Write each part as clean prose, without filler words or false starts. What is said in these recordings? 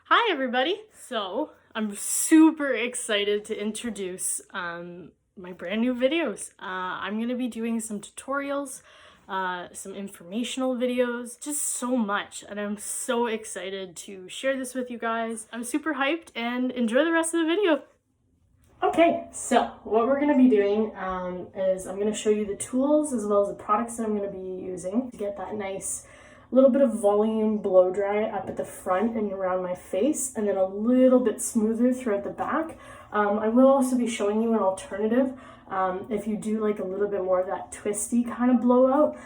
Hi everybody! So, I'm super excited to introduce my brand new videos. I'm going to be doing some tutorials, some informational videos, just so much, and I'm so excited to share this with you guys. I'm super hyped and enjoy the rest of the video. Okay, so what we're going to be doing is I'm going to show you the tools as well as the products that I'm going to be using to get that nice little bit of volume blow dry up at the front and around my face, and then a little bit smoother throughout the back. I will also be showing you an alternative if you do like a little bit more of that twisty kind of blowout,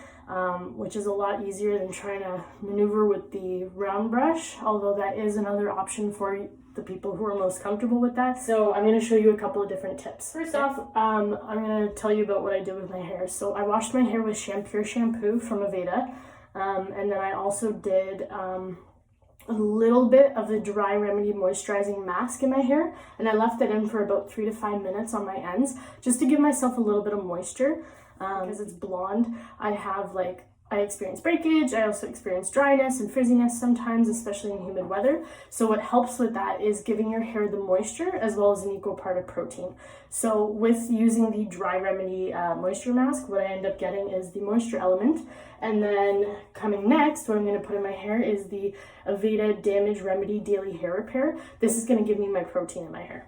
which is a lot easier than trying to maneuver with the round brush, although that is another option for the people who are most comfortable with that. So I'm going to show you a couple of different tips. First off, I'm going to tell you about what I did with my hair. So I washed my hair with Pure shampoo from Aveda. And then I also did a little bit of the Dry Remedy moisturizing mask in my hair, and I left it in for about 3 to 5 minutes on my ends just to give myself a little bit of moisture. Because it's blonde, I experience breakage. I also experience dryness and frizziness sometimes, especially in humid weather. So what helps with that is giving your hair the moisture as well as an equal part of protein. So with using the Dry Remedy moisture mask, what I end up getting is the moisture element. And then coming next, what I'm going to put in my hair is the Aveda Damage Remedy Daily Hair Repair. This is going to give me my protein in my hair.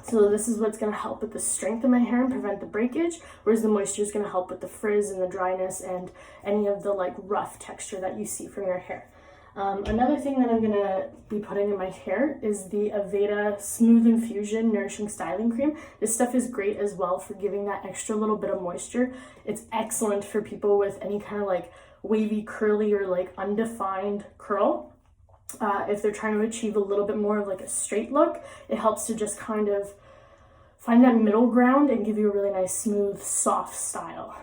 So this is what's going to help with the strength of my hair and prevent the breakage, whereas the moisture is going to help with the frizz and the dryness and any of the like rough texture that you see from your hair. Another thing that I'm going to be putting in my hair is the Aveda Smooth Infusion Nourishing Styling Cream. This stuff is great as well for giving that extra little bit of moisture. It's excellent for people with any kind of like wavy, curly, or like undefined curl. If they're trying to achieve a little bit more of like a straight look, it helps to just kind of find that middle ground and give you a really nice, smooth, soft style.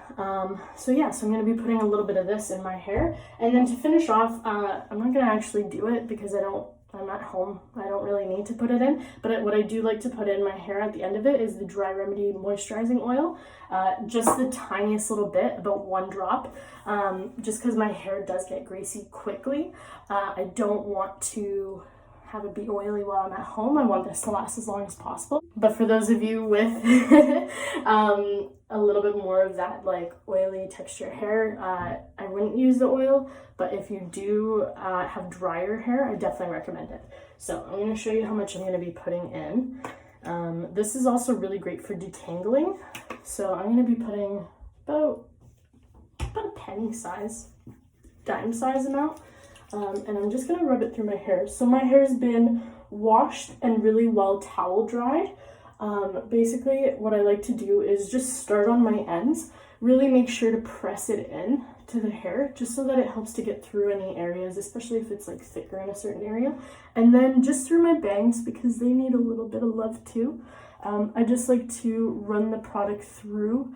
So I'm going to be putting a little bit of this in my hair. And then to finish off, I'm not going to actually do it because I'm at home. I don't really need to put it in. But what I do like to put in my hair at the end of it is the Dry Remedy Moisturizing Oil. Just the tiniest little bit, about 1 drop. Just because my hair does get greasy quickly. I don't want to have it be oily while I'm at home. I want this to last as long as possible. But for those of you with a little bit more of that like oily texture hair, I wouldn't use the oil. But if you do have drier hair, I definitely recommend it. So I'm going to show you how much I'm going to be putting in. This is also really great for detangling. So I'm going to be putting about a penny size, dime size amount. And I'm just going to rub it through my hair. So my hair's been washed and really well towel dried. Basically, what I like to do is just start on my ends. Really make sure to press it in to the hair just so that it helps to get through any areas, especially if it's like thicker in a certain area. And then just through my bangs because they need a little bit of love too. I just like to run the product through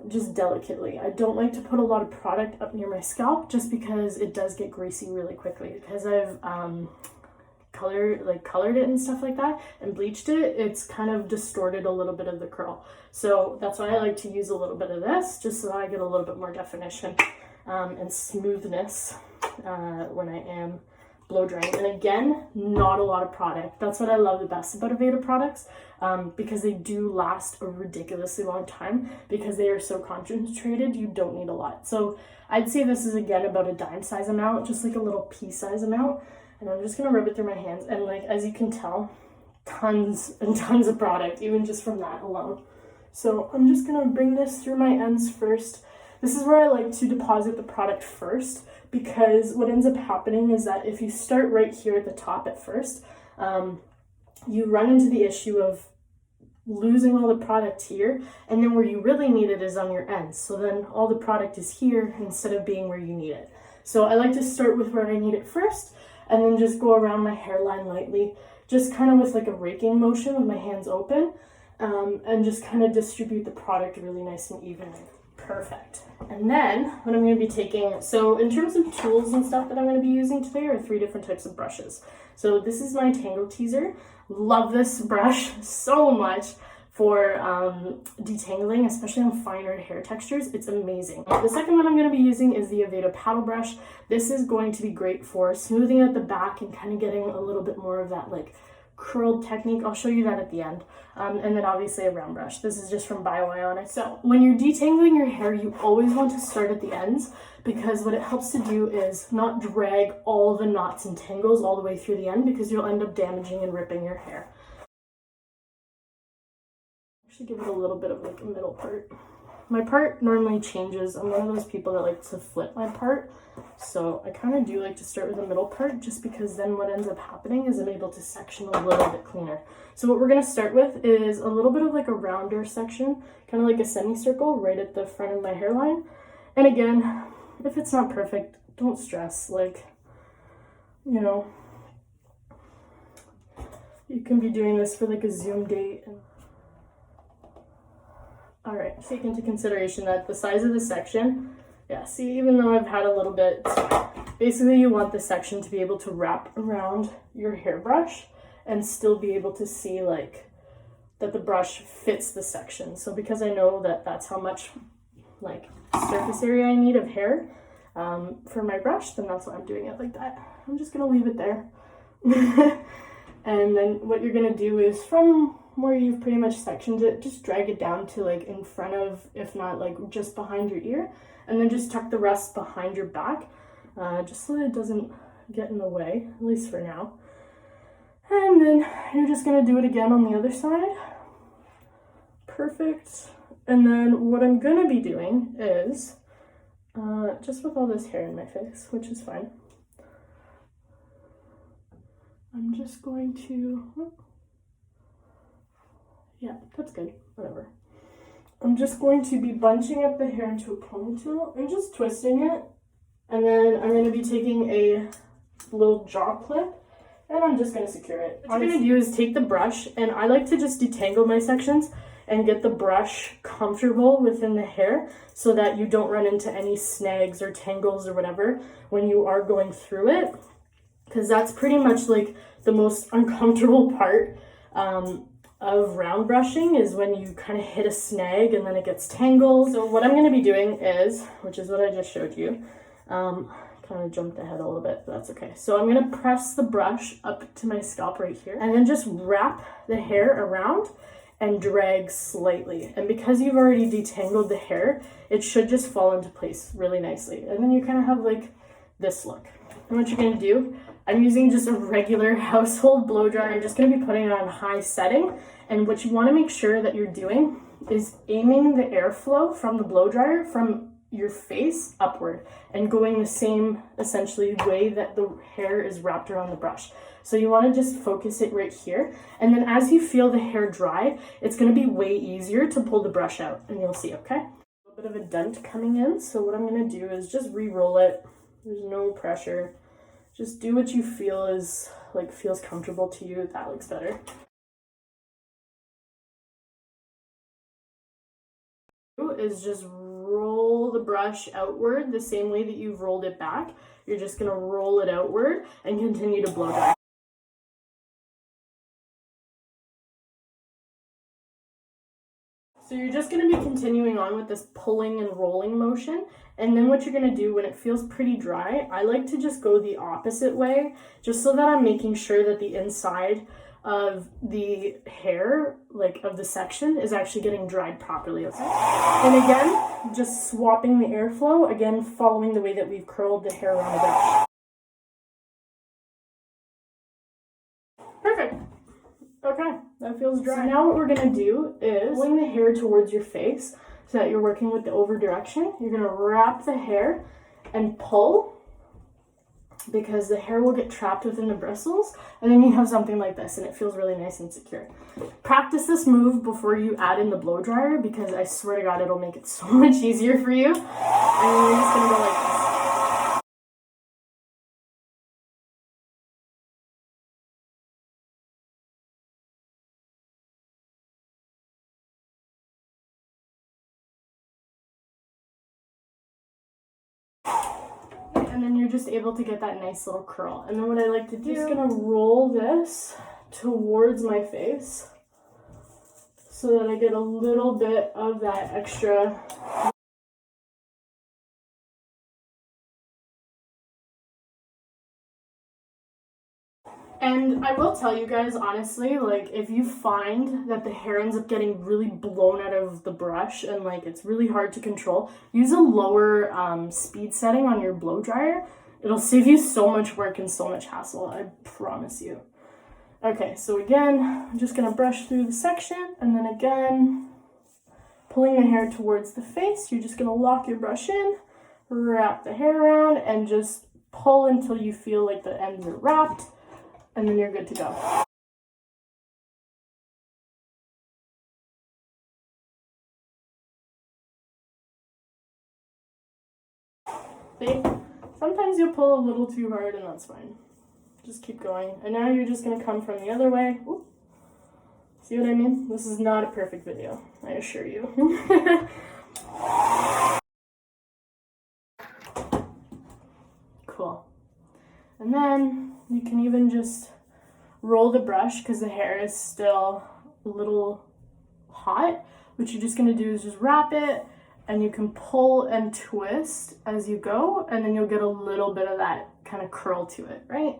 just delicately. I don't like to put a lot of product up near my scalp just because it does get greasy really quickly. Because I've colored it and stuff like that and bleached it, it's kind of distorted a little bit of the curl. So that's why I like to use a little bit of this, just so that I get a little bit more definition and smoothness when I am blow drying. And again, not a lot of product. That's what I love the best about Aveda products, because they do last a ridiculously long time because they are so concentrated. You don't need a lot. So I'd say this is again about a dime size amount, just like a little pea size amount. And I'm just gonna rub it through my hands, and like as you can tell, tons and tons of product even just from that alone. So I'm just gonna bring this through my ends first. This is where I like to deposit the product first, because what ends up happening is that if you start right here at the top at first, you run into the issue of losing all the product here, and then where you really need it is on your ends. So then all the product is here instead of being where you need it. So I like to start with where I need it first, and then just go around my hairline lightly, just kind of with like a raking motion with my hands open, and just kind of distribute the product really nice and evenly. Perfect. And then what I'm going to be taking, so in terms of tools and stuff that I'm going to be using today are 3 different types of brushes. So this is my Tangle Teaser. Love this brush so much for detangling, especially on finer hair textures. It's amazing. The second one I'm going to be using is the Aveda paddle brush. This is going to be great for smoothing out the back and kind of getting a little bit more of that like curled technique. I'll show you that at the end. And then obviously a round brush. This is just from Bionic. So when you're detangling your hair, you always want to start at the ends, because what it helps to do is not drag all the knots and tangles all the way through the end, because you'll end up damaging and ripping your hair. Actually give it a little bit of like a middle part. My part normally changes. I'm one of those people that like to flip my part. So I kind of do like to start with the middle part, just because then what ends up happening is I'm able to section a little bit cleaner. So what we're going to start with is a little bit of like a rounder section, kind of like a semicircle right at the front of my hairline. And again, if it's not perfect, don't stress. Like, you know, you can be doing this for like a Zoom date. All right, take into consideration that the size of the section, yeah, see, even though I've had a little bit, basically you want the section to be able to wrap around your hairbrush and still be able to see like that the brush fits the section. So because I know that that's how much like surface area I need of hair for my brush, then that's why I'm doing it like that. I'm just gonna leave it there. And then what you're gonna do is from where you've pretty much sectioned it, just drag it down to like in front of, if not like just behind your ear, and then just tuck the rest behind your back, just so that it doesn't get in the way, at least for now. And then you're just gonna do it again on the other side. Perfect. And then what I'm gonna be doing is, just with all this hair in my face, which is fine, I'm just going to, yeah, that's good, whatever. I'm just going to be bunching up the hair into a ponytail and just twisting it. And then I'm going to be taking a little jaw clip and I'm just going to secure it. What I'm going to do is take the brush, and I like to just detangle my sections and get the brush comfortable within the hair so that you don't run into any snags or tangles or whatever when you are going through it. Because that's pretty much like the most uncomfortable part of round brushing, is when you kind of hit a snag and then it gets tangled. So what I'm going to be doing is, which is what I just showed you, kind of jumped ahead a little bit, but that's okay. So I'm going to press the brush up to my scalp right here and then just wrap the hair around and drag slightly. And because you've already detangled the hair, it should just fall into place really nicely. And then you kind of have like this look. And what you're going to do, I'm using just a regular household blow dryer. I'm just going to be putting it on high setting. And what you want to make sure that you're doing is aiming the airflow from the blow dryer from your face upward and going the same essentially way that the hair is wrapped around the brush. So you want to just focus it right here. And then as you feel the hair dry, it's going to be way easier to pull the brush out, and you'll see, okay? A little bit of a dent coming in. So what I'm going to do is just re-roll it. There's no pressure. Just do what you feel is like feels comfortable to you. That looks better. Is just roll the brush outward the same way that you've rolled it back. You're just gonna roll it outward and continue to blow dry. So you're just going to be continuing on with this pulling and rolling motion. And then what you're going to do when it feels pretty dry, I like to just go the opposite way, just so that I'm making sure that the inside of the hair, like of the section, is actually getting dried properly. Okay? And again, just swapping the airflow, again, following the way that we've curled the hair around the brush. Perfect. Okay, that feels dry. So now what we're gonna do is pulling the hair towards your face so that you're working with the over direction. You're gonna wrap the hair and pull, because the hair will get trapped within the bristles, and then you have something like this and it feels really nice and secure. Practice this move before you add in the blow dryer, because I swear to God, it'll make it so much easier for you. And then you're just gonna go like this. And then you're just able to get that nice little curl. And then what I like to do, I'm just gonna roll this towards my face so that I get a little bit of that extra. And I will tell you guys, honestly, like, if you find that the hair ends up getting really blown out of the brush and, like, it's really hard to control, use a lower speed setting on your blow dryer. It'll save you so much work and so much hassle, I promise you. Okay, so again, I'm just going to brush through the section, and then again, pulling the hair towards the face, you're just going to lock your brush in, wrap the hair around, and just pull until you feel like the ends are wrapped. And then you're good to go. See? Sometimes you'll pull a little too hard and that's fine. Just keep going. And now you're just going to come from the other way. Ooh. See what I mean? This is not a perfect video, I assure you. Cool. And then you can even just roll the brush because the hair is still a little hot. What you're just going to do is just wrap it, and you can pull and twist as you go, and then you'll get a little bit of that kind of curl to it, right?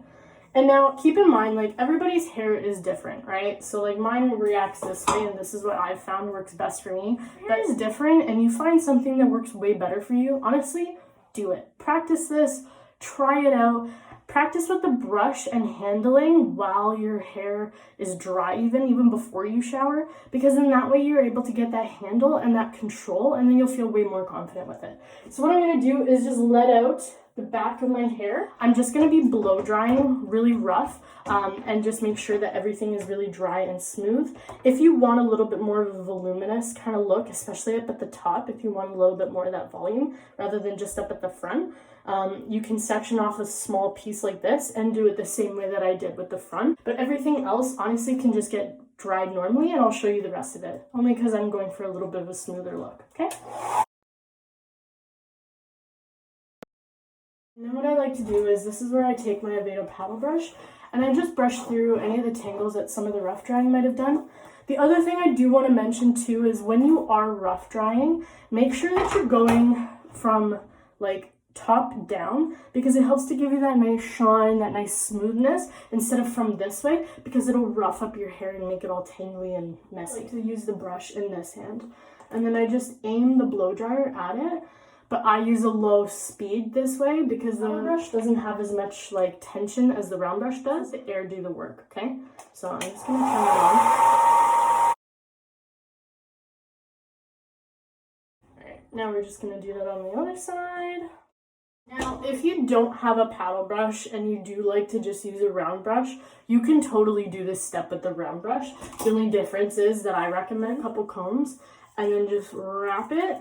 And now keep in mind, like, everybody's hair is different, right? So like mine reacts this way, and this is what I've found works best for me. That is different, and you find something that works way better for you. Honestly, do it. Practice this, try it out. Practice with the brush and handling while your hair is dry, even before you shower, because in that way you're able to get that handle and that control, and then you'll feel way more confident with it. So what I'm going to do is just let out the back of my hair. I'm just going to be blow drying really rough and just make sure that everything is really dry and smooth. If you want a little bit more of a voluminous kind of look, especially up at the top, if you want a little bit more of that volume rather than just up at the front, you can section off a small piece like this and do it the same way that I did with the front. But everything else honestly can just get dried normally, and I'll show you the rest of it, only because I'm going for a little bit of a smoother look, okay? And then what I like to do is, this is where I take my Avedo paddle brush and I just brush through any of the tangles that some of the rough drying might have done. The other thing I do want to mention too is when you are rough drying, make sure that you're going from like top down, because it helps to give you that nice shine, that nice smoothness, instead of from this way, because it'll rough up your hair and make it all tangly and messy. I like to use the brush in this hand, and then I just aim the blow dryer at it, but I use a low speed this way because the brush doesn't have as much like tension as the round brush does. The air do the work, okay? So I'm just gonna turn it on. Alright, now we're just gonna do that on the other side. Now, if you don't have a paddle brush and you do like to just use a round brush, you can totally do this step with the round brush. The only difference is that I recommend a couple combs and then just wrap it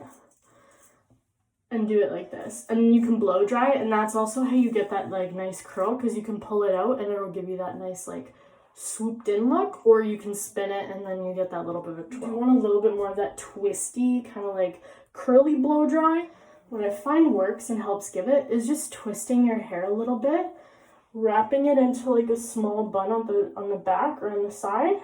and do it like this. And you can blow dry it, and that's also how you get that like nice curl, because you can pull it out and it'll give you that nice like swooped in look, or you can spin it and then you get that little bit of a twirl. If you want a little bit more of that twisty kind of like curly blow dry, what I find works and helps give it is just twisting your hair a little bit, wrapping it into like a small bun on the back or on the side.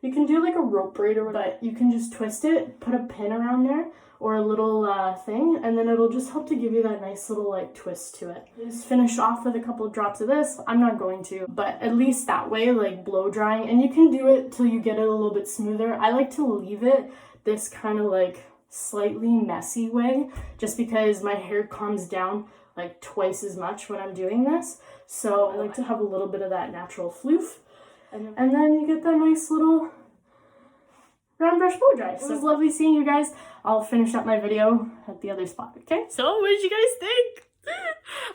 You can do like a rope braid, but you can just twist it, put a pin around there or a little thing, and then it'll just help to give you that nice little like twist to it. Just finish off with a couple of drops of this. I'm not going to, but at least that way, like blow drying, and you can do it till you get it a little bit smoother. I like to leave it this kind of like slightly messy way, just because my hair calms down like twice as much when I'm doing this. So I like to have a little bit of that natural floof, and then you get that nice little round brush blow dry. So it was lovely seeing you guys. I'll finish up my video at the other spot, okay? So what did you guys think?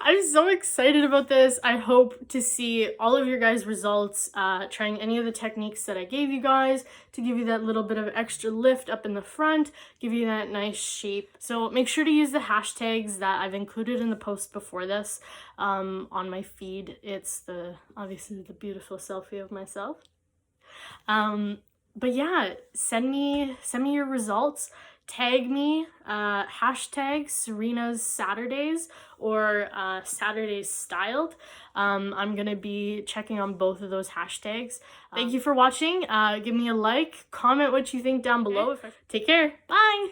I'm so excited about this. I hope to see all of your guys' results, trying any of the techniques that I gave you guys to give you that little bit of extra lift up in the front, give you that nice shape. So make sure to use the hashtags that I've included in the post before this on my feed. It's obviously the beautiful selfie of myself. But yeah, send me your results tag me, hashtag Serena's Saturdays or Saturdays Styled. I'm gonna be checking on both of those hashtags. Thank you for watching. Give me a like, comment what you think down below. Take care. Bye!